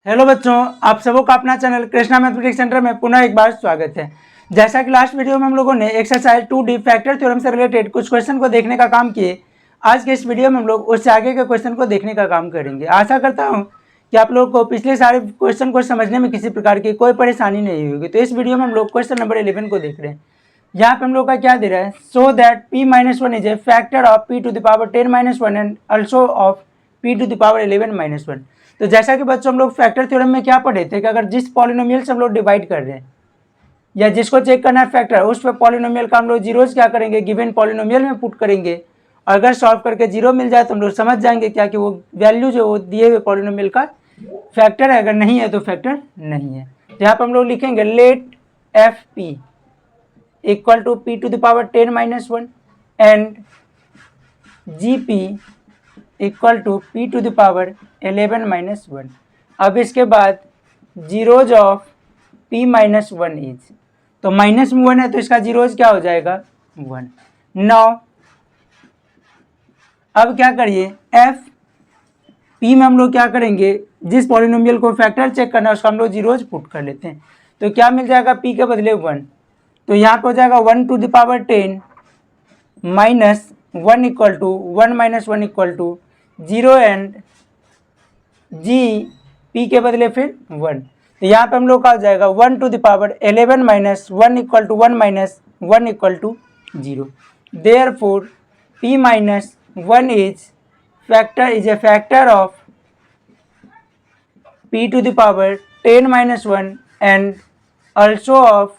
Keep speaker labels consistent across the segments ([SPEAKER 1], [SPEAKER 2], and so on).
[SPEAKER 1] Hello बच्चों, आप सबों का अपना चैनल कृष्णा मैथमेटिक्स सेंटर में पुनः एक बार स्वागत है। जैसा कि लास्ट वीडियो में हम लोगों ने एक्सरसाइज 2D फैक्टर थ्योरम से रिलेटेड कुछ क्वेश्चन को देखने का काम किए, आज के इस वीडियो में हम लोग उससे आगे के क्वेश्चन को देखने का काम करेंगे। आशा करता हूँ कि आप लोगों को पिछले सारे क्वेश्चन को समझने में किसी प्रकार की कोई परेशानी नहीं होगी। तो इस वीडियो में हम लोग क्वेश्चन नंबर 11 को देख रहे हैं। यहाँ पे हम लोग का क्या दे रहा है, so that p-1 is a factor of p⁻10-1 and also of p⁻11-1। तो जैसा कि बच्चों हम लोग फैक्टर थ्योरम में क्या पढ़े थे कि अगर जिस पॉलिनोमियल से हम लोग डिवाइड कर रहे हैं या जिसको चेक करना है फैक्टर, उस पर पॉलिनोमियल का हम लोग जीरोज क्या करेंगे, गिवन पॉलिनोमियल में पुट करेंगे। और अगर सॉल्व करके जीरो मिल जाए तो हम लोग समझ जाएंगे क्या कि वो वैल्यू जो वो दिए हुए पॉलिनोमियल का फैक्टर है, अगर नहीं है तो फैक्टर नहीं है। यहाँ पर हम लोग लिखेंगे let F P equal to p⁻10-1 and G P equal to p⁻11-1। अब इसके बाद जीरोज ऑफ p-1 इज, तो -1 है तो इसका जीरोज क्या हो जाएगा 1। नाउ अब क्या करिए, एफ पी में हम लोग क्या करेंगे, जिस पॉलिनोमियल को फैक्टर चेक करना है उसका हम लोग जीरोज पुट कर लेते हैं। तो क्या मिल जाएगा, पी के बदले 1, तो यहाँ पे हो जाएगा 1⁻10 minus 1 equal to 1 - 1 equal to 0 and G P के बदले फिर 1। तो यहाँ पे हम लोग का हो जाएगा 1⁻11 minus 1 equal to 1 minus 1 equal to 0। Therefore p-1 is a factor of p⁻10-1 and also of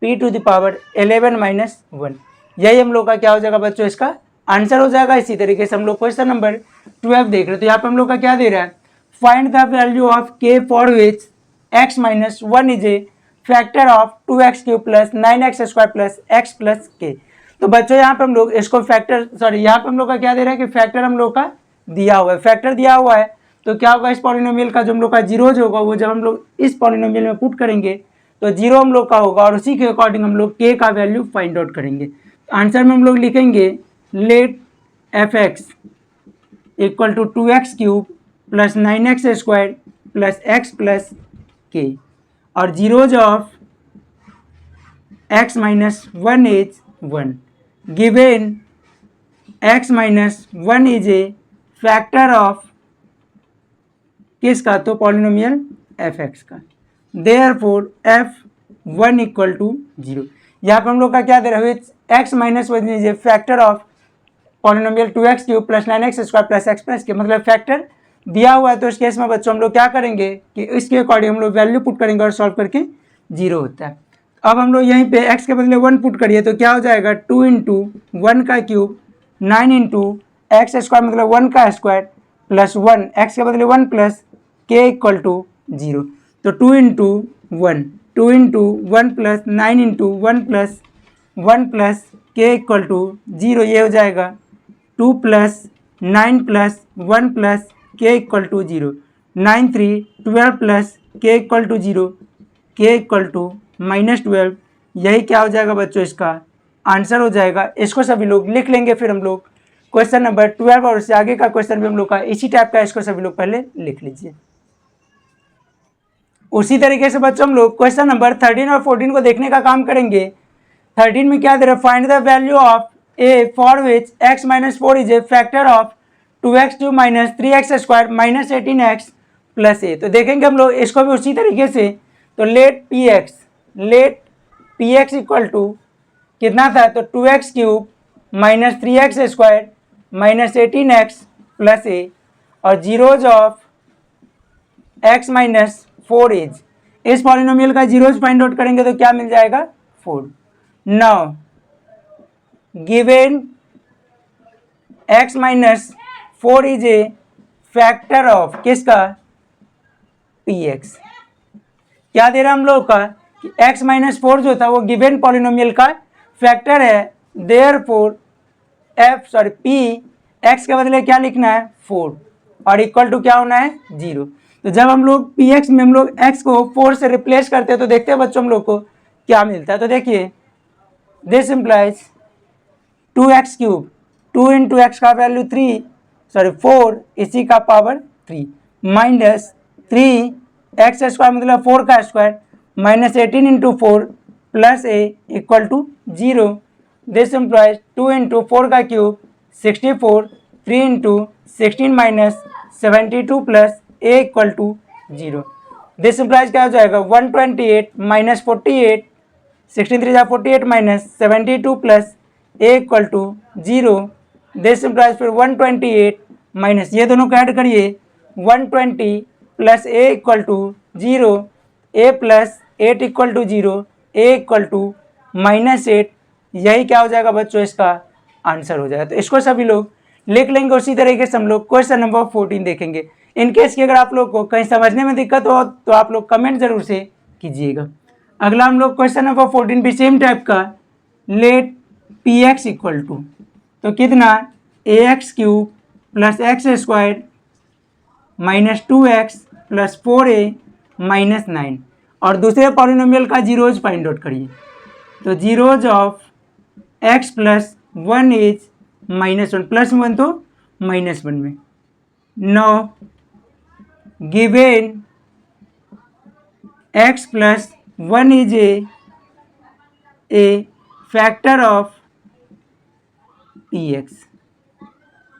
[SPEAKER 1] p⁻11-1। यही हम लोग का क्या हो जाएगा बच्चों, इसका आंसर हो जाएगा। इसी तरीके से हम लोग क्वेश्चन नंबर 12 देख रहे हैं। तो यहाँ पे हम लोग का क्या दे रहा है, find the value of k for which x-1 is a factor of 2x³ plus 9x² plus x plus k। तो बच्चों यहाँ पे हम लोग इसको फैक्टर यहाँ पे हम लोग का क्या दे रहा है कि फैक्टर हम लोग का दिया हुआ है, फैक्टर दिया हुआ है। तो क्या होगा, इस पॉलिनोमियल का जो हम लोग का जीरोज होगा वो जब हम लोग इस पॉलिनोमियल में पुट करेंगे तो जीरो हम लोग का होगा और उसी के अकॉर्डिंग हम लोग k का वैल्यू फाइंड आउट करेंगे। आंसर में हम लोग लिखेंगे let F X equal to 2x³ plus 9x² plus x plus k और zeros of x-1 is 1 given x-1 is a factor of किसका, तो पॉलिनोमियल f(x) का। Therefore f(1) equal to 0। यहाँ पर हम लोग का क्या दे रहा है, x-1 is a factor of polynomial 2x³ plus 9x² plus x plus के, मतलब फैक्टर दिया हुआ है। तो इस केस में बच्चों हम लोग क्या करेंगे कि इसके अकॉर्डिंग हम लोग वैल्यू पुट करेंगे और सॉल्व करके 0 होता है। अब हम लोग यहीं पे x के बदले 1 पुट करिए तो क्या हो जाएगा, 2 × 1 का क्यूब 9 × x² मतलब 1 का स्क्वायर प्लस 1 x के बदले 1 प्लस k इक्वल टू 0। तो 2 × 1 plus 9 × 1 plus 1 plus k equal to 0, ये हो जाएगा 2 plus 9 plus 1 plus k equal to 0। 9 × 3 12 plus k equal to 0, k equal to -12। यही क्या हो जाएगा बच्चों, इसका आंसर हो जाएगा। इसको सभी लोग लिख लेंगे, फिर हम लोग क्वेश्चन नंबर 12 और उससे आगे का क्वेश्चन भी हम लोग का इसी टाइप का, इसको सभी लोग पहले लिख लीजिए। उसी तरीके से बच्चों हम लोग क्वेश्चन नंबर 13 और 14 को देखने का काम करेंगे। 13 में क्या दे रहा है, find the value of a for which x-4 is a factor of 2x³ minus 3x² minus 18x plus a। तो देखेंगे हम लोग इसको भी उसी तरीके से। तो लेट px इक्वल टू कितना था, तो 2x³ minus 3x² minus 18x plus a और जीरोज ऑफ x-4 इज, इस पॉलिनोमियल का जीरोज फाइंड आउट करेंगे तो क्या मिल जाएगा 4। Now given x-4 is a factor of किसका, px। क्या दे रहा हम लोग का कि x-4 जो था वो गिवन पॉलिनोमियल का फैक्टर है। देयरफॉर p x के बदले क्या लिखना है 4 और इक्वल टू क्या होना है 0। तो जब हम लोग px में हम लोग x को 4 से रिप्लेस करते हैं तो देखते हैं बच्चों हम लोग को क्या मिलता है। तो देखिए दिस इम्प्लाइज 2x³ 2 × x का वैल्यू 4 इसी का पावर 3 माइनस 3x² मतलब 4 का square minus 18 into 4 plus a equal to 0। This implies 2 into 4 का cube 64, 3 into 16 minus 72 plus a equal to 0। This implies क्या हो जाएगा 128 minus 48, 16 3 48 minus 72 plus a equal to 0। This implies फिर 128 minus ये दोनों को ऐड करिए 120 plus a equal to 0, a plus 8 equal to 0, a equal to -8। यही क्या हो जाएगा बच्चों इसका आंसर हो जाएगा। तो इसको सभी लोग लिख लेंगे। उसी तरीके से हम लोग क्वेश्चन नंबर 14 देखेंगे। इनकेस कि अगर आप लोग को कहीं समझने में दिक्कत हो तो आप लोग कमेंट जरूर से कीजिएगा। अगला हम लोग क्वेश्चन नंबर 14 भी सेम टाइप का, लेट px इक्वल टू तो कितना ax³ plus x² minus 2x plus 4a minus 9 और दूसरे पॉलिनोमियल का जीरोज फाइंड आउट करिए। तो zeros of x plus 1 is -1 plus 1 तो -1 में। Now given x plus 1 is a factor of px,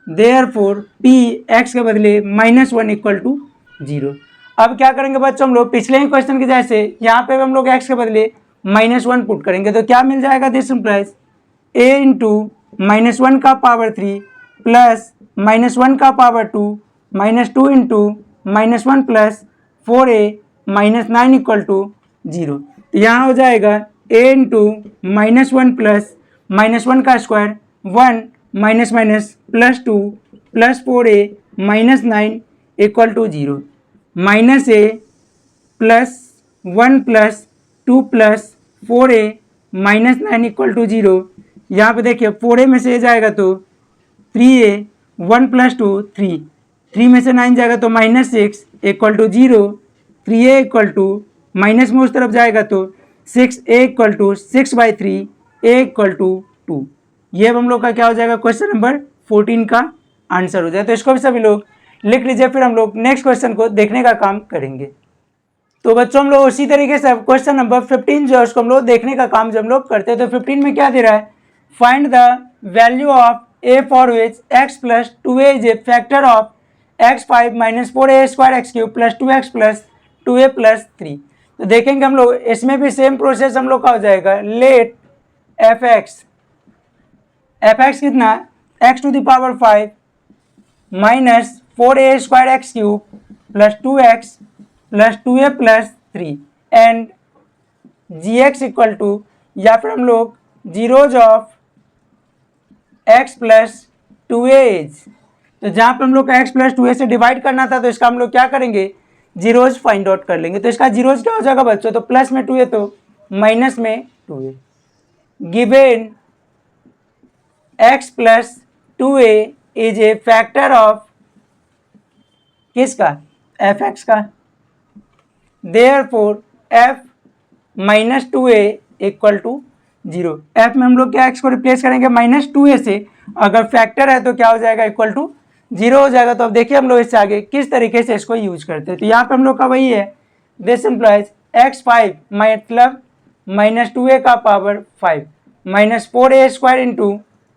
[SPEAKER 1] therefore px के बदले -1 इक्वल टू 0। अब क्या करेंगे बच्चों हम लोग पिछले ही क्वेश्चन के जैसे यहाँ पे हम लोग x के बदले -1 पुट करेंगे तो क्या मिल जाएगा दिस इम्प्लाइज a इंटू -1 का पावर 3 प्लस -1 का power 2 -2 into -1 plus 4a -9 equal to 0। तो यहाँ हो जाएगा a इंटू -1 प्लस -1 का square 1 minus minus plus 2 plus 4a -9 equal to 0, minus a plus 1 plus 2 plus 4a -9 equal to 0। यहाँ पे देखिए 4a में से जाएगा तो 3a, 1 प्लस 2 3, 3 में से 9 जाएगा तो -6 equal to 0, 3a equal to minus में उस तरफ जाएगा तो 6a equal to 6/3, a equal to 2। ये अब हम लोग का क्या हो जाएगा क्वेश्चन नंबर 14 का आंसर हो जाए। तो इसको भी सभी लोग लिख लीजिए, फिर हम लोग नेक्स्ट क्वेश्चन को देखने का काम करेंगे। तो बच्चों हम लोग उसी तरीके से अब क्वेश्चन नंबर 15 जो है उसको हम लोग देखने का काम जब हम लोग करते हैं तो 15 में क्या दे रहा है, find the value of a for which x plus 2a is a factor of x5 minus 4a² x³ plus 2x plus 2a plus 3। तो देखेंगे हम लोग इसमें भी सेम प्रोसेस हम लोग का हो जाएगा, लेट fx कितना x to the power 5 minus 4a² x³ plus 2x plus 2a plus 3 and gx equal to, या फिर हम लोग zeros of x plus 2a is, तो जहाँ पर हम लोग का x प्लस 2a से डिवाइड करना था तो इसका हम लोग क्या करेंगे जीरोज फाइंड आउट कर लेंगे। तो इसका जीरोज क्या हो जाएगा बच्चों, तो प्लस में 2a तो माइनस में 2a, given x plus 2a is a factor of किसका fx का, therefore f minus 2a equal to 0। f में हम लोग क्या x को रिप्लेस करेंगे -2a से, अगर फैक्टर है तो क्या हो जाएगा इक्वल टू 0 हो जाएगा। तो अब देखिए हम लोग इससे आगे किस तरीके से इसको यूज करते हैं। तो यहाँ पे हम लोग का वही है, दिस इम्प्लाइज x5 मतलब -2a का power 5 minus 4a² into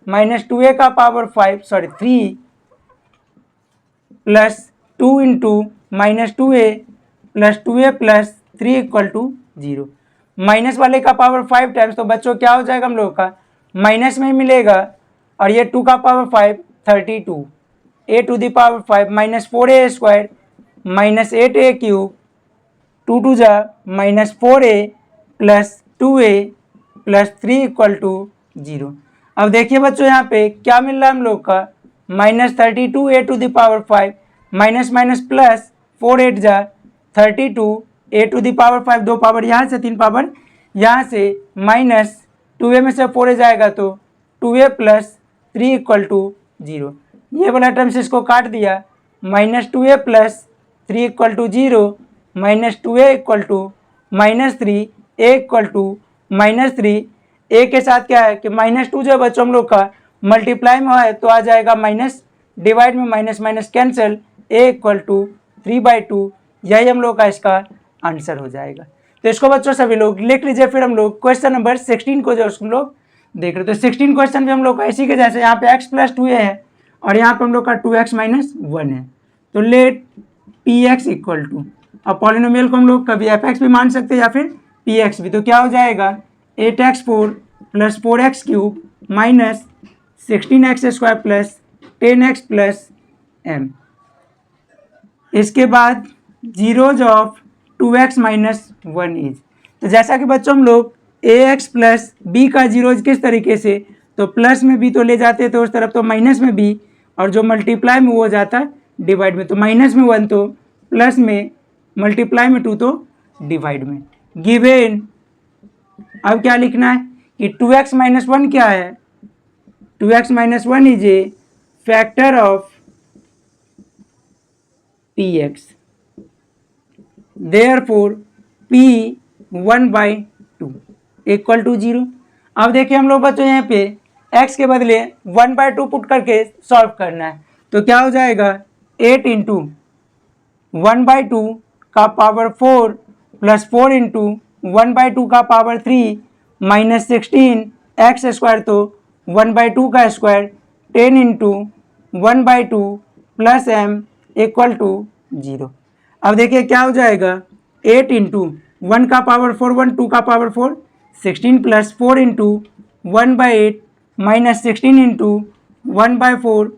[SPEAKER 1] -2a का power 3 plus 2 into -2a plus 2a plus 3 equal to 0। Minus वाले का पावर 5 टाइम्स, तो बच्चों क्या हो जाएगा हम लोग का माइनस में मिलेगा, और ये 2 का power 5 32, a to the power 5 minus 4a² minus 8a³ 2 2 जा minus 4a plus 2a plus 3 equal to 0। अब देखिए बच्चों यहाँ पे क्या मिल रहा है हम लोग का -32a to the power 5 minus minus plus 4 8 जा 32 a to the power 5, 2 power यहाँ से 3 पावर यहाँ से, माइनस 2a में से 4a जाएगा तो 2a प्लस 3 इक्वल टू 0। ये वाला टर्म्स इसको काट दिया, -2a plus 3 equal to 0, -2a equal to -3, a equal to -3। a के साथ क्या है कि -2 जो है बच्चों हम लोग का मल्टीप्लाई में है तो आ जाएगा माइनस, डिवाइड में minus minus cancel, a equal to 3/2, यही हम लोग का इसका आंसर हो जाएगा। तो इसको बच्चों सभी लोग लिख लीजिए। फिर हम लोग क्वेश्चन नंबर 16 को जो हम लोग देख रहे, तो 16 क्वेश्चन भी हम लोग का इसी के जैसे यहाँ पे x + 2a है और यहाँ पे हम लोग का 2x - 1 है। तो लेट px इक्वल टू, अब पॉलिनोमियल को हम लोग कभी fx भी मान सकते हैं या फिर px भी। तो क्या हो जाएगा 8x4 + 4x³ - 16x² + 10x + m। इसके बाद जीरोज ऑफ 2x - 1 इज, तो जैसा कि बच्चों हम लोग ax + b का जीरोज किस तरीके से, तो प्लस में b तो ले जाते हैं तो उस तरफ, तो माइनस में b, और जो मल्टीप्लाई में वो हो जाता है डिवाइड में, तो माइनस में 1 तो प्लस में, मल्टीप्लाई में 2 तो डिवाइड में। गिवन, अब क्या लिखना है कि 2x - 1 क्या है, 2x - 1 is a factor of px, therefore p 1/2 equal to 0। अब देखिए हम लोग बच्चों यहाँ पे x के बदले 1/2 पुट करके सॉल्व करना है, तो क्या हो जाएगा 8 × 1/2 का पावर 4 + 4 × 1/2 का पावर 3 - 16x², तो 1/2 का स्क्वायर 10 × 1/2 + m इक्वल टू 0। अब देखिए क्या हो जाएगा 8 × 1 का पावर 4 1, 2 का पावर 4 16 + 4 × 1/8 - 16 × 1/4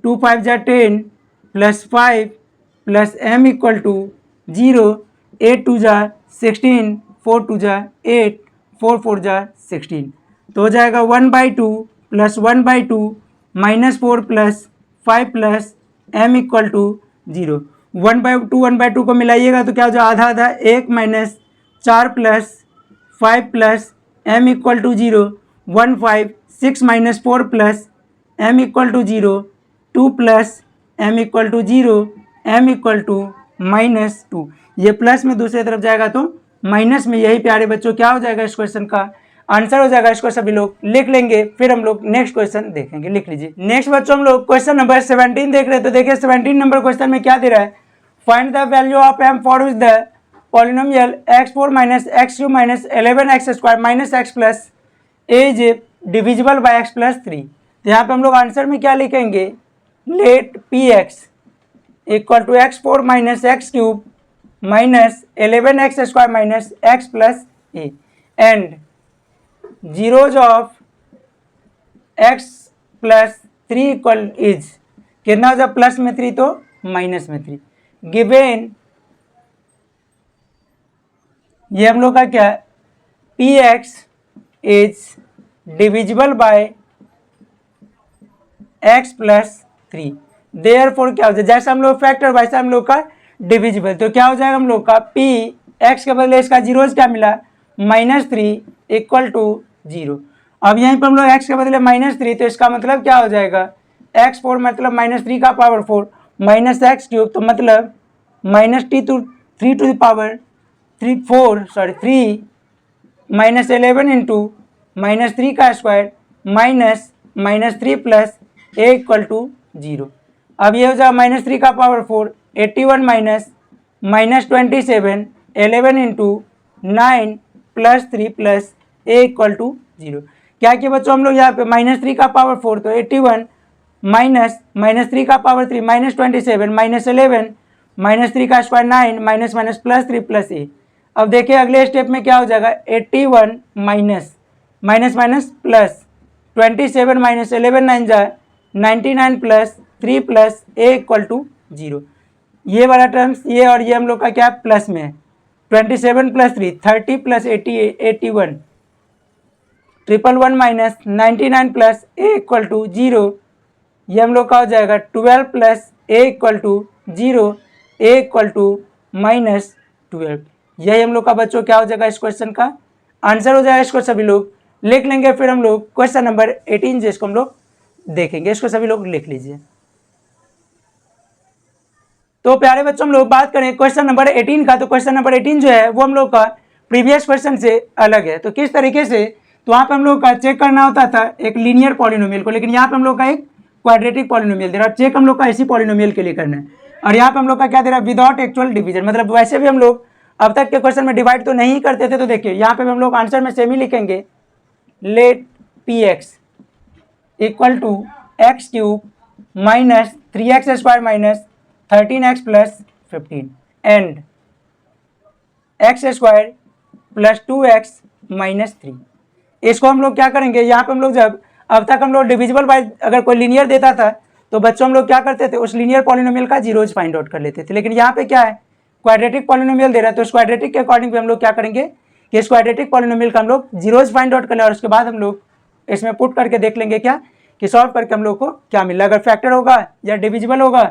[SPEAKER 1] 2 5 जा 10 + 5 + m इक्वल टू 0। 8 2 जा 16, 4 2 जा 8, 4 4 जा 16, तो हो जाएगा 1/2 + 1/2 - 4 + 5 + m इक्वल टू 0। 1/2 1/2 को मिलाइएगा तो क्या हो जाए आधा आधा, 1 - 4 + 5 + m equal to 0, 1 5 6 - 4 + m equal to 0, 2 + m equal to 0, m equal to -2। ये प्लस में दूसरी तरफ जाएगा तो माइनस में, यही प्यारे बच्चों क्या हो जाएगा इस क्वेश्चन का आंसर हो जाएगा। इसको सभी लोग लिख लेंगे, फिर हम लोग नेक्स्ट क्वेश्चन देखेंगे। लिख लीजिए। नेक्स्ट बच्चों हम लोग क्वेश्चन नंबर 17 देख रहे हैं, तो देखिए 17 नंबर क्वेश्चन में क्या दे रहा है, find the value of m for which the polynomial x4 - x3 - 11x² - x + a is divisible bye x + 3। तो यहाँ पे हम लोग आंसर में क्या लिखेंगे, let px equal to x4 - x³ - 11x² - x + a and zeros of x + 3 equal is, कितना हो जाए प्लस में 3 तो माइनस में 3। गिवन, ये हम लोग का क्या है, px is divisible bye x + 3, therefore क्या हो जाए, जैसे हम लोग फैक्टर वैसे हम लोग का डिविजिबल, तो क्या हो जाएगा हम लोग का p x के बदले इसका जीरोज क्या मिला -3 इक्वल टू 0। अब यहीं पर हम लोग x के बदले -3, तो इसका मतलब क्या हो जाएगा x4 मतलब -3 का पावर 4 -x³, तो मतलब -3 टू द पावर 3 3 -11 × -3 का स्क्वायर -3 + a इक्वल टू 0। अब ये हो जाएगा -3 का पावर 4 81 -27 11 × 9 + 3 + a इक्वल टू 0। क्या किया बच्चों हम लोग यहाँ पे -3 का पावर 4 तो 81 -3 का पावर 3 -27 -11 -3 का स्क्वायर 9 +3 + a। अब देखिए अगले स्टेप में क्या हो जाएगा 81 माइनस प्लस 27 -11 9 जा 99 + 3 + a इक्वल टू 0। ये वाला टर्म्स ये और ये हम लोग का क्या प्लस में है, 27 + 3 30 + 81 111 - 99 + a इक्वल टू 0। ये हम लोग का हो जाएगा 12 + a equal to 0, a equal to -12। यही हम लोग का बच्चों क्या हो जाएगा इस क्वेश्चन का आंसर हो जाएगा। इसको सभी लोग लिख लेंगे, फिर हम लोग क्वेश्चन नंबर 18 जिसको हम लोग देखेंगे, इसको सभी लोग लिख लीजिए। तो प्यारे बच्चों हम लोग बात करें क्वेश्चन नंबर 18 का, तो क्वेश्चन नंबर 18 जो है वो हम लोग का प्रीवियस क्वेश्चन से अलग है। तो किस तरीके से, तो वहाँ पे हम लोग का चेक करना होता था एक लीनियर पॉलिनोमियल को, लेकिन यहाँ पे हम लोग का एक क्वाड्रेटिक पॉलिनोमियल दे रहा है। चेक हम लोग का इसी पॉलिनोमियल के लिए करना है। और यहाँ पे हम लोग का क्या दे रहा है, विदाउट एक्चुअल डिवीजन, मतलब वैसे भी हम लोग अब तक के क्वेश्चन में डिवाइड तो नहीं करते थे। तो देखिए यहाँ पे हम लोग आंसर में सेम ही लिखेंगे, let P X equal to X cube minus 3x square minus 13x plus 15 and X square plus 2x minus 3। इसको हम लोग क्या करेंगे, यहाँ पे हम लोग जब अब तक हम लोग डिविजिबल बाय अगर कोई लीनियर देता था तो बच्चों हम लोग क्या करते थे, उस लीनियर पॉलिनोमियल का जीरोज फाइंड आउट कर लेते थे। लेकिन यहाँ पे क्या है, क्वाड्रेटिक पॉलिनोमियल दे रहा है, तो क्वाड्रेटिक के अकॉर्डिंग भी हम लोग क्या करेंगे कि इस क्वाड्रेटिक पॉलिनोमियल का हम लोग जीरोज फाइंड आउट कर लें और उसके बाद हम लोग इसमें पुट करके देख लेंगे क्या कि सॉल्व करके हम लोग को क्या मिला। अगर फैक्टर होगा या डिविजिबल होगा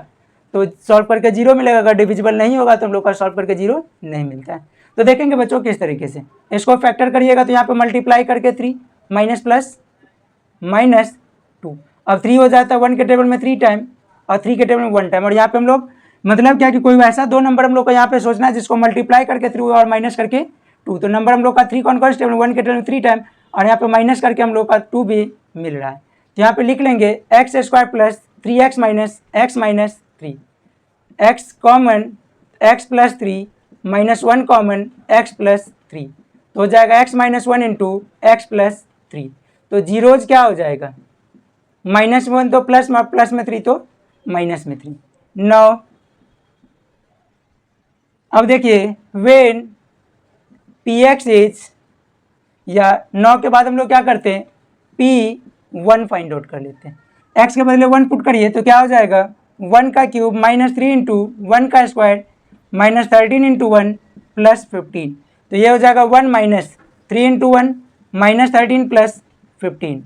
[SPEAKER 1] तो सॉल्व करके जीरो मिलेगा, अगर डिविजिबल नहीं होगा तो हम लोग का सॉल्व करके जीरो नहीं मिलता है। तो देखेंगे बच्चों किस तरीके से इसको फैक्टर करिएगा, तो यहाँ पे मल्टीप्लाई करके 3 माइनस प्लस माइनस 2, अब 3 हो जाता है 1 के टेबल में 3 टाइम और 3 के टेबल में 1 टाइम। और यहाँ पे हम लोग मतलब क्या कि कोई ऐसा दो नंबर हम लोग को यहाँ पे सोचना है जिसको मल्टीप्लाई करके 3 और माइनस करके 2, तो नंबर हम लोग का 3 कौन कौन टेबल 1 के टेबल में 3 टाइम और यहाँ पे माइनस करके हम लोग का 2 भी मिल रहा है। तो यहाँ पे लिख लेंगे x square plus 3x minus x minus 3, x common x plus 3 minus 1 common x plus 3, तो हो जाएगा x minus 1 into x plus 3। तो जीरोज क्या हो जाएगा, -1 तो प्लस में 3 तो माइनस में 3। 9 अब देखिए वेन पी एक्स इज, या 9 के बाद हम लोग क्या करते हैं P1 फाइंड आउट कर लेते हैं, x के बदले 1 पुट करिए तो क्या हो जाएगा 1 का क्यूब माइनस 3 इंटू 1 का स्क्वायर माइनस 13 इंटू 1 प्लस 15, तो ये हो जाएगा 1 माइनस 3 इंटू 1 माइनस 13 प्लस 15,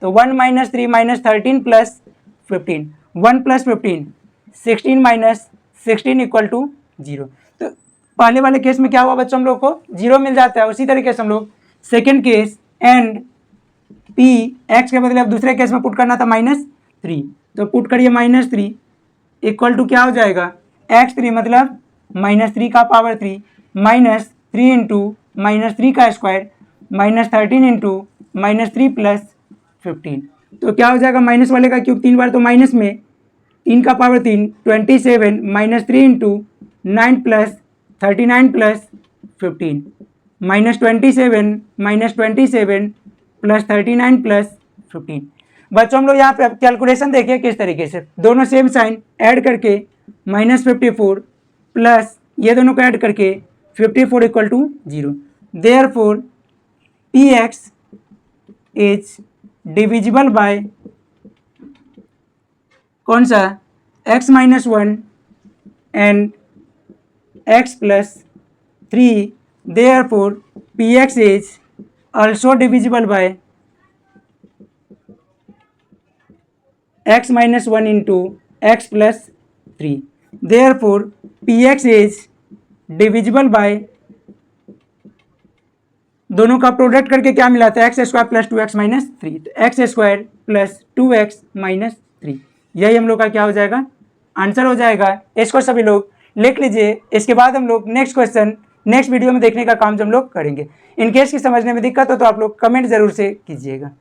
[SPEAKER 1] तो 1 minus 3 minus 13 plus 15, 1 plus 15 16 minus 16 equal to 0। तो पहले वाले केस में क्या हुआ बच्चों, हम लोग को 0 मिल जाता है। उसी तरीके से हम लोग second case and P x के बदले अब दूसरे केस में पुट करना था -3, तो पुट करिए -3 इक्वल टू क्या हो जाएगा x3 मतलब -3 का पावर 3 माइनस 3 इंटू -3 का स्क्वायर माइनस 13 इंटू -3 प्लस 15, तो क्या हो जाएगा माइनस वाले का क्यूब 3 बार तो माइनस में 3 का power 3 27 minus 3 into 9 plus 39 plus 15 minus 27 plus 39 plus 15। बच्चों हम लोग यहाँ पे कैलकुलेशन देखिए किस तरीके से, दोनों सेम साइन ऐड करके -54 प्लस ये दोनों को ऐड करके 54 equal to 0। Therefore P X is divisible by कौन सा x minus 1 and x plus 3, therefore P X is also divisible by x minus 1 into x plus 3, therefore px is divisible by, दोनों का product करके क्या मिला था x square plus 2x minus 3, तो x square plus 2x minus 3, यही हम लोग का क्या हो जाएगा आंसर हो जाएगा। इसको सभी लोग लिख लीजिए, इसके बाद हम लोग नेक्स्ट क्वेश्चन नेक्स्ट वीडियो में देखने का काम हम लोग करेंगे। इन केस की समझने में दिक्कत हो तो आप लोग कमेंट ज़रूर से कीजिएगा।